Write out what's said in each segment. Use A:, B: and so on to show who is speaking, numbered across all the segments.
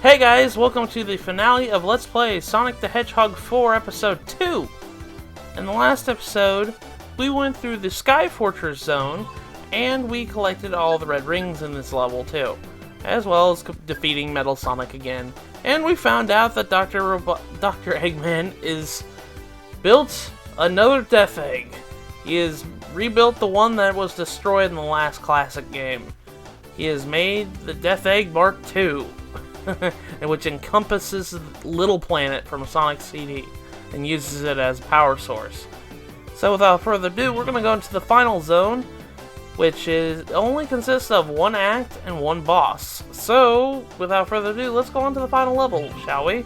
A: Hey guys, welcome to the finale of Let's Play Sonic the Hedgehog 4 Episode 2. In the last episode, we went through the Sky Fortress zone, and we collected all the red rings in this level too, as well as defeating Metal Sonic again. And we found out that Dr. Eggman is built another Death Egg. He has rebuilt the one that was destroyed in the last classic game. He has made the Death Egg Mark II. Which encompasses Little Planet from Sonic CD and uses it as power source. So without further ado, we're going to go into the final zone, which only consists of one act and one boss. So without further ado, let's go on to the final level, shall we?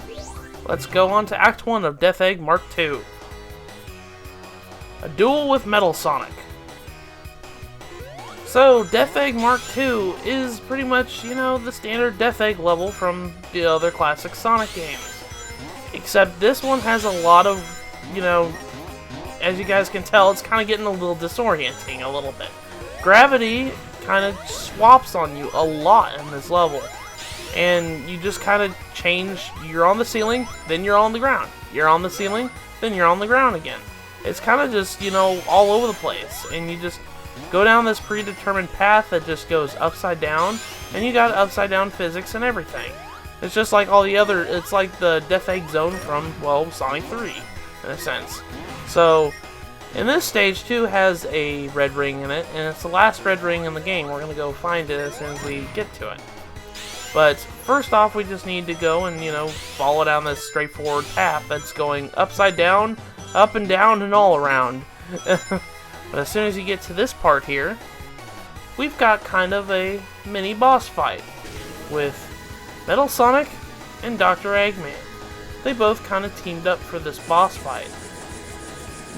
A: Let's go on to Act 1 of Death Egg Mark II. A duel with Metal Sonic. So, Death Egg Mark II is pretty much, the standard Death Egg level from the other classic Sonic games. Except this one has a lot of, as you guys can tell, it's kind of getting a little disorienting a little bit. Gravity kind of swaps on you a lot in this level. And you just kind of change, you're on the ceiling, then you're on the ground. You're on the ceiling, then you're on the ground again. It's kind of just, all over the place. And you just go down this predetermined path that just goes upside down, and you got upside down physics and everything. It's just like all the other, it's like the Death Egg zone from, well, Sonic 3, in a sense. So, in this stage 2 has a red ring in it, and it's the last red ring in the game. We're going to go find it as soon as we get to it. But, first off, we just need to go and, follow down this straightforward path that's going upside down, up and down, and all around. But as soon as you get to this part here, we've got kind of a mini boss fight with Metal Sonic and Dr. Eggman. They both kind of teamed up for this boss fight.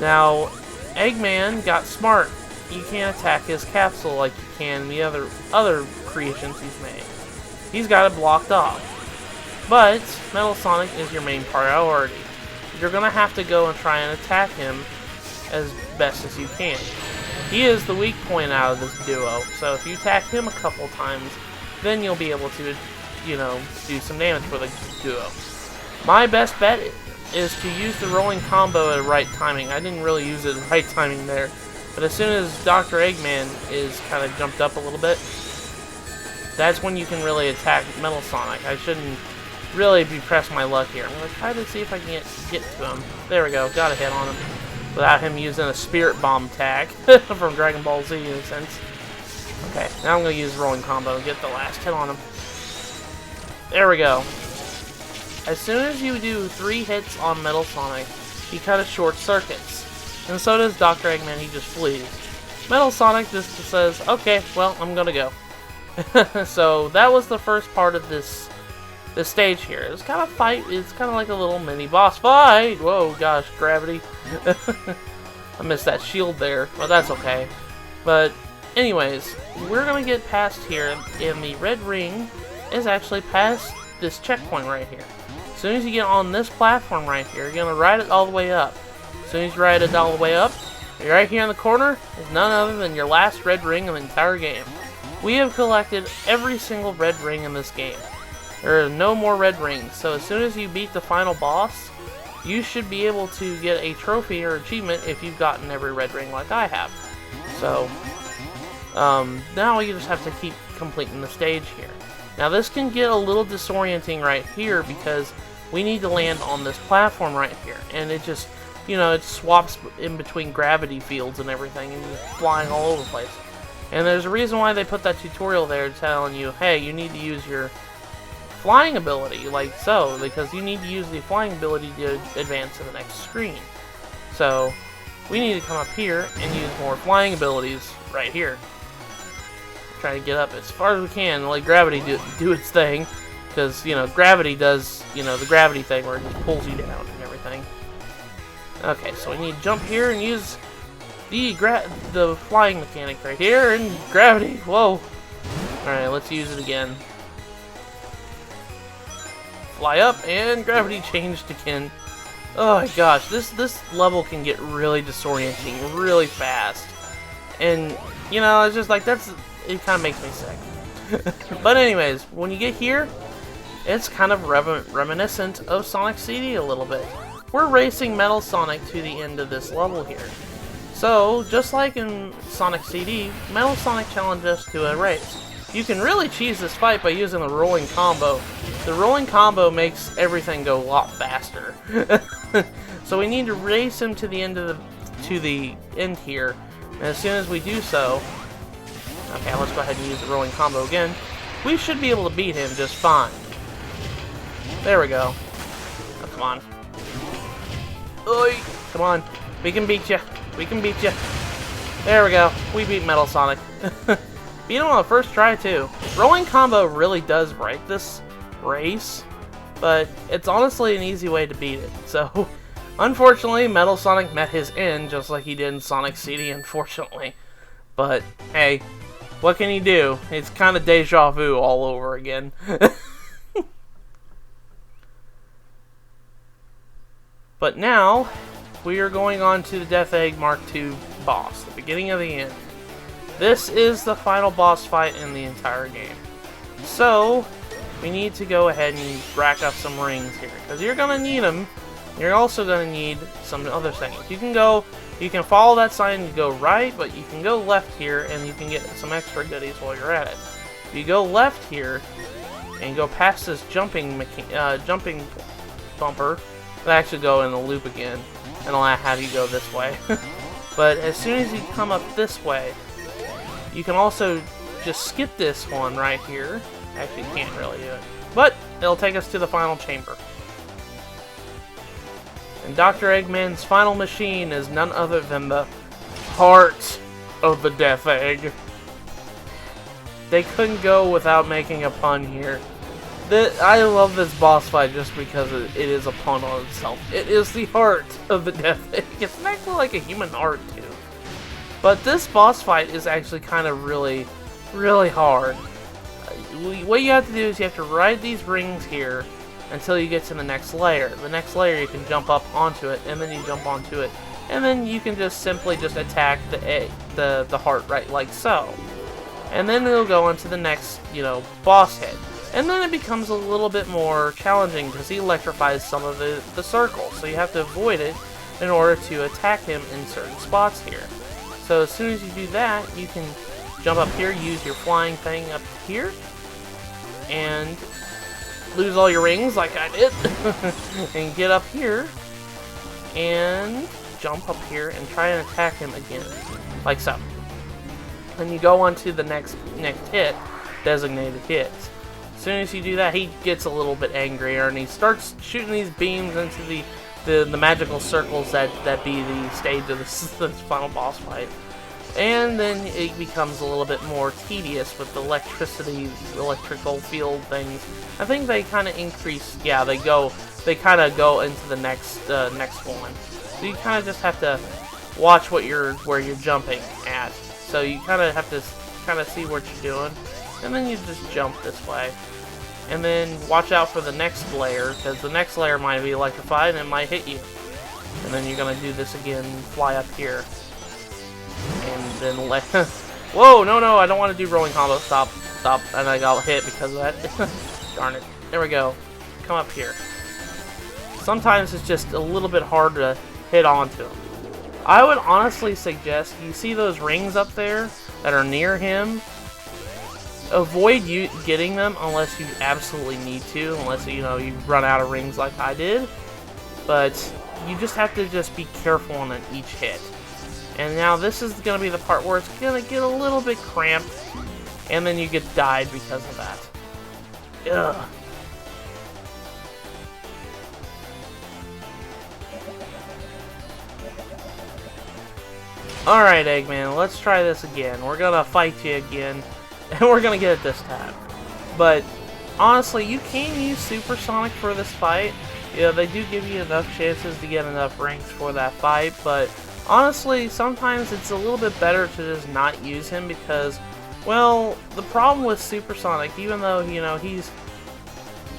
A: Now, Eggman got smart. You can't attack his capsule like you can the other creations he's made. He's got it blocked off. But Metal Sonic is your main priority. You're going to have to go and try and attack him as best as you can. He is the weak point out of this duo, so if you attack him a couple times, then you'll be able to, do some damage for the duo. My best bet is to use the rolling combo at the right timing. I didn't really use it at the right timing there, but as soon as Dr. Eggman is kind of jumped up a little bit, that's when you can really attack Metal Sonic. I shouldn't really be pressing my luck here. I'm going to try to see if I can get to him. There we go, got a hit on him. Without him using a Spirit Bomb tag from Dragon Ball Z in a sense. Okay, now I'm going to use rolling combo and get the last hit on him. There we go. As soon as you do 3 hits on Metal Sonic, he kind of short circuits. And so does Dr. Eggman, he just flees. Metal Sonic just says, okay, well, I'm going to go. So that was the first part of this stage here. It's kind of like a little mini boss fight. Whoa, gosh, gravity. I missed that shield there, but that's okay. But anyways, we're gonna get past here, and the red ring is actually past this checkpoint right here. As soon as you get on this platform right here, you're gonna ride it all the way up. As soon as you ride it all the way up, you're right here in the corner is none other than your last red ring in the entire game. We have collected every single red ring in this game. There are no more red rings, so as soon as you beat the final boss, you should be able to get a trophy or achievement if you've gotten every red ring like I have. So, now you just have to keep completing the stage here. Now this can get a little disorienting right here because we need to land on this platform right here, and it just, it swaps in between gravity fields and everything, and you're flying all over the place. And there's a reason why they put that tutorial there telling you, hey, you need to use your flying ability, like so, because you need to use the flying ability to advance to the next screen. So, we need to come up here and use more flying abilities right here. Try to get up as far as we can, let gravity do its thing, because, gravity does, the gravity thing where it just pulls you down and everything. Okay, so we need to jump here and use the flying mechanic right here, and gravity, whoa. Alright, let's use it again. Fly up, and gravity changed again. Oh my gosh, this level can get really disorienting really fast. And, it's just like, it kind of makes me sick. But anyways, when you get here, it's kind of reminiscent of Sonic CD a little bit. We're racing Metal Sonic to the end of this level here. So, just like in Sonic CD, Metal Sonic challenges us to a race. You can really cheese this fight by using the rolling combo. The rolling combo makes everything go a lot faster. So we need to race him to the end of the end here. And as soon as we do so, okay, let's go ahead and use the rolling combo again. We should be able to beat him just fine. There we go. Oh, come on. Oi! Come on. We can beat you. We can beat you. There we go. We beat Metal Sonic. Beat him on the first try, too. Rolling combo really does break this race, but it's honestly an easy way to beat it. So, unfortunately, Metal Sonic met his end just like he did in Sonic CD, unfortunately. But, hey, what can you do? It's kind of deja vu all over again. But now, we are going on to the Death Egg Mark II boss, the beginning of the end. This is the final boss fight in the entire game. So, we need to go ahead and rack up some rings here, because you're going to need them. You're also going to need some other things. You can follow that sign and go right, but you can go left here, and you can get some extra goodies while you're at it. If you go left here, and go past this jumping bumper, it'll actually go in the loop again, and it'll have you go this way. But as soon as you come up this way, you can also just skip this one right here. Actually, you can't really do it. But it'll take us to the final chamber. And Dr. Eggman's final machine is none other than the heart of the Death Egg. They couldn't go without making a pun here. I love this boss fight just because it is a pun on itself. It is the heart of the Death Egg. It's actually like a human heart, too. But this boss fight is actually kind of really, really hard. What you have to do is you have to ride these rings here until you get to the next layer. The next layer you can jump up onto it, and then you jump onto it, and then you can just simply attack the egg, the heart right like so. And then it'll go into the next, boss head. And then it becomes a little bit more challenging because he electrifies some of the circles, so you have to avoid it in order to attack him in certain spots here. So as soon as you do that, you can jump up here, use your flying thing up here, and lose all your rings like I did, and get up here, and jump up here, and try and attack him again, like so. Then you go on to the next hit, designated hits. As soon as you do that, he gets a little bit angrier, and he starts shooting these beams into the magical circles that be the stage of this final boss fight. And then it becomes a little bit more tedious with the electrical field things. I think they kind of increase. Yeah, they kind of go into the next one. So you kind of just have to watch where you're jumping at. So you kind of have to see what you're doing, and then you just jump this way. And then watch out for the next layer, because the next layer might be electrified and it might hit you. And then you're gonna do this again, fly up here. And then whoa, no, I don't want to do rolling combo. Stop. And I got hit because of that. Darn it. There we go. Come up here. Sometimes it's just a little bit hard to hit onto him. I would honestly suggest, you see those rings up there that are near him? Avoid getting them unless you absolutely need to, unless you run out of rings like I did. But you just have to be careful on each hit. And now this is going to be the part where it's going to get a little bit cramped, and then you get died because of that. Ugh. Alright, Eggman, let's try this again. We're going to fight you again, and we're going to get it this time. But, honestly, you can use Supersonic for this fight. Yeah, they do give you enough chances to get enough rings for that fight, but honestly, sometimes it's a little bit better to just not use him because, well, the problem with Supersonic, even though, he's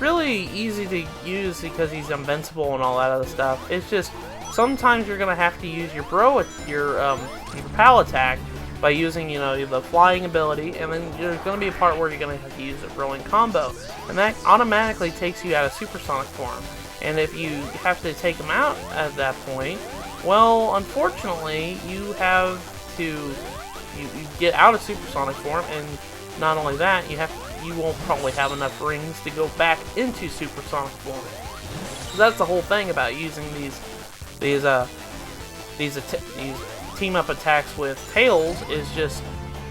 A: really easy to use because he's invincible and all that other stuff, it's just sometimes you're going to have to use your PAL attack by using, you know, the flying ability, and then there's going to be a part where you're going to have to use a rolling combo, and that automatically takes you out of supersonic form. And if you have to take them out at that point, well, unfortunately, you have to you get out of supersonic form, and not only that, you won't probably have enough rings to go back into supersonic form. So that's the whole thing about using these team up attacks with Tails, is just,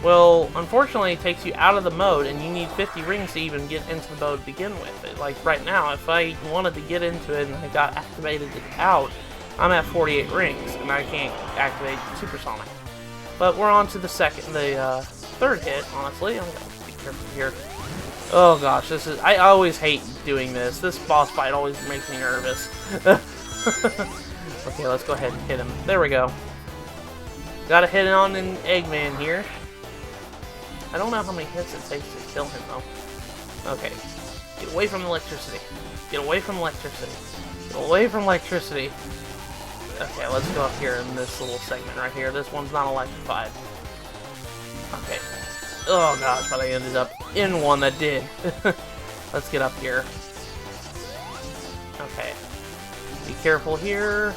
A: well, unfortunately it takes you out of the mode, and you need 50 rings to even get into the mode to begin with. Like right now, if I wanted to get into it and I got activated out, I'm at 48 rings, and I can't activate Supersonic. But we're on to the third hit, honestly. I'm gonna be careful here. Oh gosh, I always hate doing this. This boss fight always makes me nervous. Okay, let's go ahead and hit him. There we go. Gotta hit it on an Eggman here. I don't know how many hits it takes to kill him, though. Okay. Get away from electricity. Get away from electricity. Get away from electricity. Okay, let's go up here in this little segment right here. This one's not electrified. Okay. Oh gosh, but I ended up in one that did. Let's get up here. Okay. Be careful here.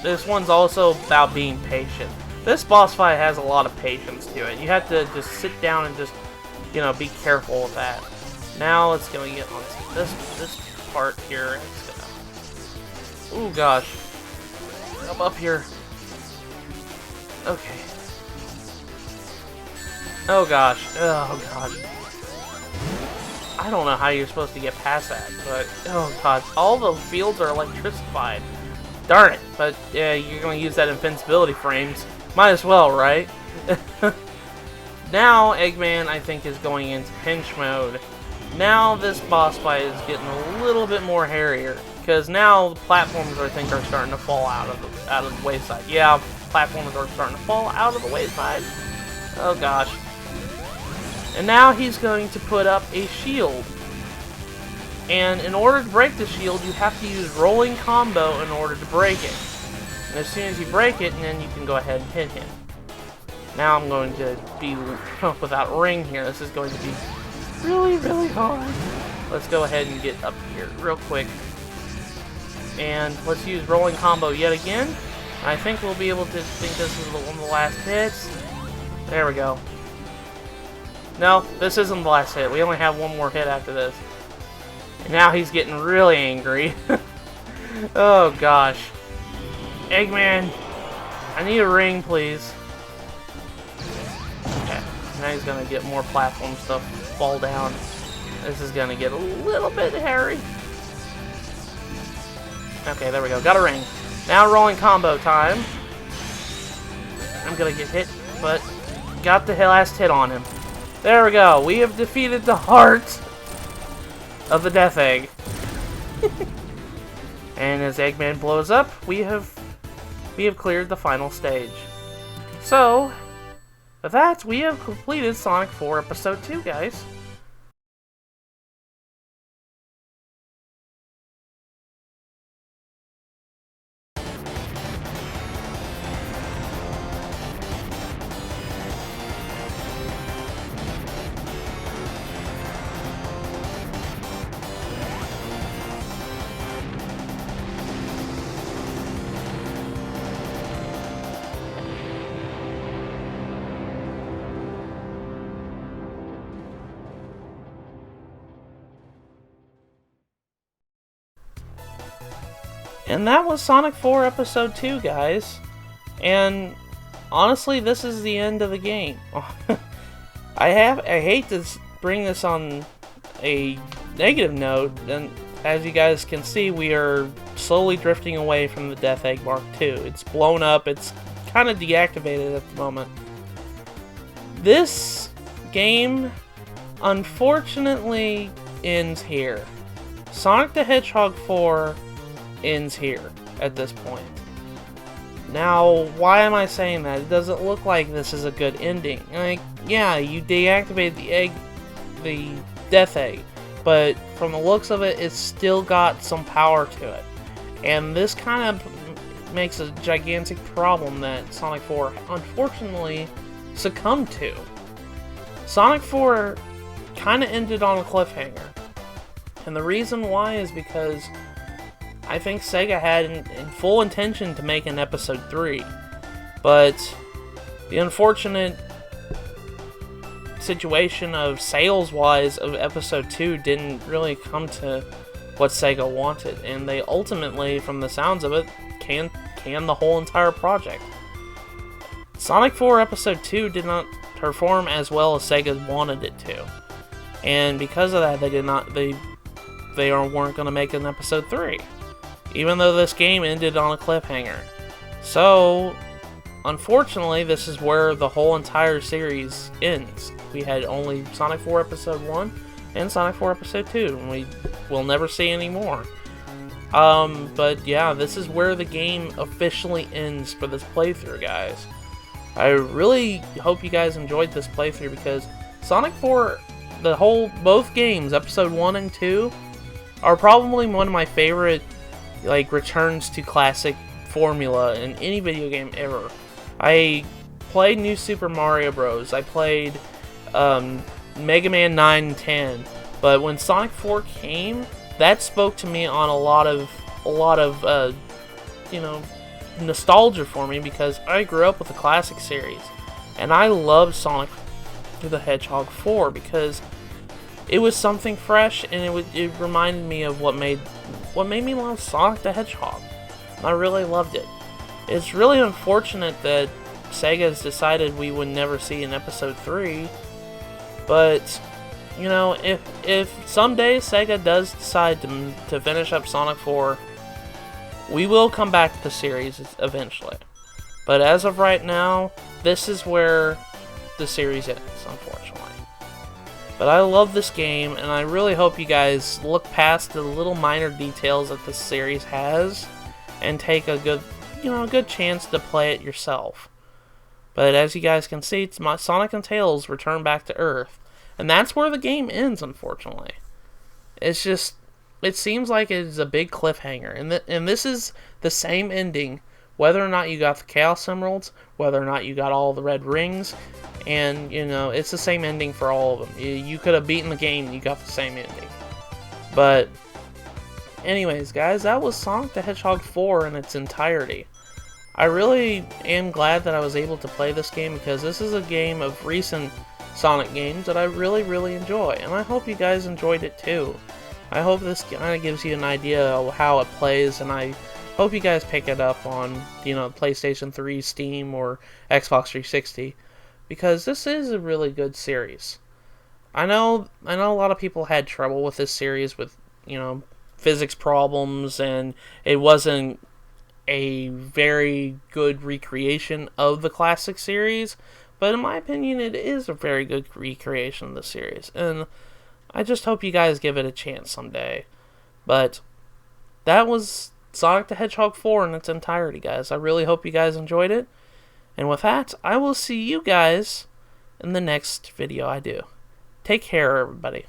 A: This one's also about being patient. This boss fight has a lot of patience to it. You have to just sit down and just, you know, be careful with that. Now it's gonna get on this part here. It's gonna. Ooh gosh. I'm up here. Okay. Oh gosh. Oh gosh. I don't know how you're supposed to get past that, but oh god, all the fields are electrified. Darn it! But yeah, you're gonna use that invincibility frames. Might as well, right? Now Eggman, I think, is going into pinch mode. Now this boss fight is getting a little bit more hairier, because now the platforms, I think, are starting to fall out of the wayside. Yeah, platforms are starting to fall out of the wayside. Oh gosh. And now he's going to put up a shield. And in order to break the shield, you have to use rolling combo in order to break it. And as soon as you break it, and then you can go ahead and hit him. Now I'm going to be without ring here. This is going to be really, really hard. Let's go ahead and get up here real quick. And let's use rolling combo yet again. I think we'll be able to think this is one of the last hits. There we go. No, this isn't the last hit. We only have one more hit after this. And now he's getting really angry. Oh gosh. Eggman, I need a ring, please. Okay, now he's gonna get more platform stuff fall down. This is gonna get a little bit hairy. Okay, there we go. Got a ring. Now rolling combo time. I'm gonna get hit, but got the last hit on him. There we go. We have defeated the heart of the Death Egg. And as Eggman blows up, we have cleared the final stage. So, with that, we have completed Sonic 4 Episode 2, guys. And that was Sonic 4 Episode 2, guys. And honestly, this is the end of the game. I hate to bring this on a negative note, and as you guys can see, we are slowly drifting away from the Death Egg Mark II. It's blown up, it's kind of deactivated at the moment. This game, unfortunately, ends here. Sonic the Hedgehog 4 ends here at this point. Now, why am I saying that? It doesn't look like this is a good ending. Like, yeah, you deactivate the Death Egg, but from the looks of it, it's still got some power to it. And this kind of makes a gigantic problem that Sonic 4 unfortunately succumbed to. Sonic 4 kind of ended on a cliffhanger. And the reason why is because I think Sega had in full intention to make an Episode 3. But the unfortunate situation of sales-wise of Episode 2 didn't really come to what Sega wanted. And they ultimately, from the sounds of it, canned the whole entire project. Sonic 4 Episode 2 did not perform as well as Sega wanted it to. And because of that, they weren't going to make an Episode 3. Even though this game ended on a cliffhanger. So, unfortunately, this is where the whole entire series ends. We had only Sonic 4 Episode 1 and Sonic 4 Episode 2, and we will never see any more. But yeah, this is where the game officially ends for this playthrough, guys. I really hope you guys enjoyed this playthrough, because Sonic 4, both games, Episode 1 and 2, are probably one of my favorite, returns to classic formula in any video game ever. I played New Super Mario Bros. I played Mega Man 9 and 10, but when Sonic 4 came, that spoke to me on a lot of nostalgia for me, because I grew up with the classic series, and I loved Sonic the Hedgehog 4 because it was something fresh, and it reminded me of what made me love Sonic the Hedgehog. I really loved it. It's really unfortunate that Sega's decided we would never see an Episode 3, but if someday Sega does decide to finish up Sonic 4, we will come back to the series eventually. But as of right now, this is where the series ends, unfortunately. But I love this game, and I really hope you guys look past the little minor details that this series has and take a good chance to play it yourself. But as you guys can see, it's my Sonic and Tails return back to Earth. And that's where the game ends, unfortunately. It's just, it seems like it's a big cliffhanger. And this is the same ending, whether or not you got the Chaos Emeralds, whether or not you got all the red rings, and, it's the same ending for all of them. You could have beaten the game and you got the same ending. But, anyways, guys, that was Sonic the Hedgehog 4 in its entirety. I really am glad that I was able to play this game, because this is a game of recent Sonic games that I really, really enjoy, and I hope you guys enjoyed it too. I hope this kind of gives you an idea of how it plays, and I hope you guys pick it up on, PlayStation 3, Steam, or Xbox 360, because this is a really good series. I know a lot of people had trouble with this series with, physics problems, and it wasn't a very good recreation of the classic series, but in my opinion, it is a very good recreation of the series, and I just hope you guys give it a chance someday. But that was Sonic the Hedgehog 4 in its entirety, guys. I really hope you guys enjoyed it, and with that, I will see you guys in the next video I do. Take care, everybody.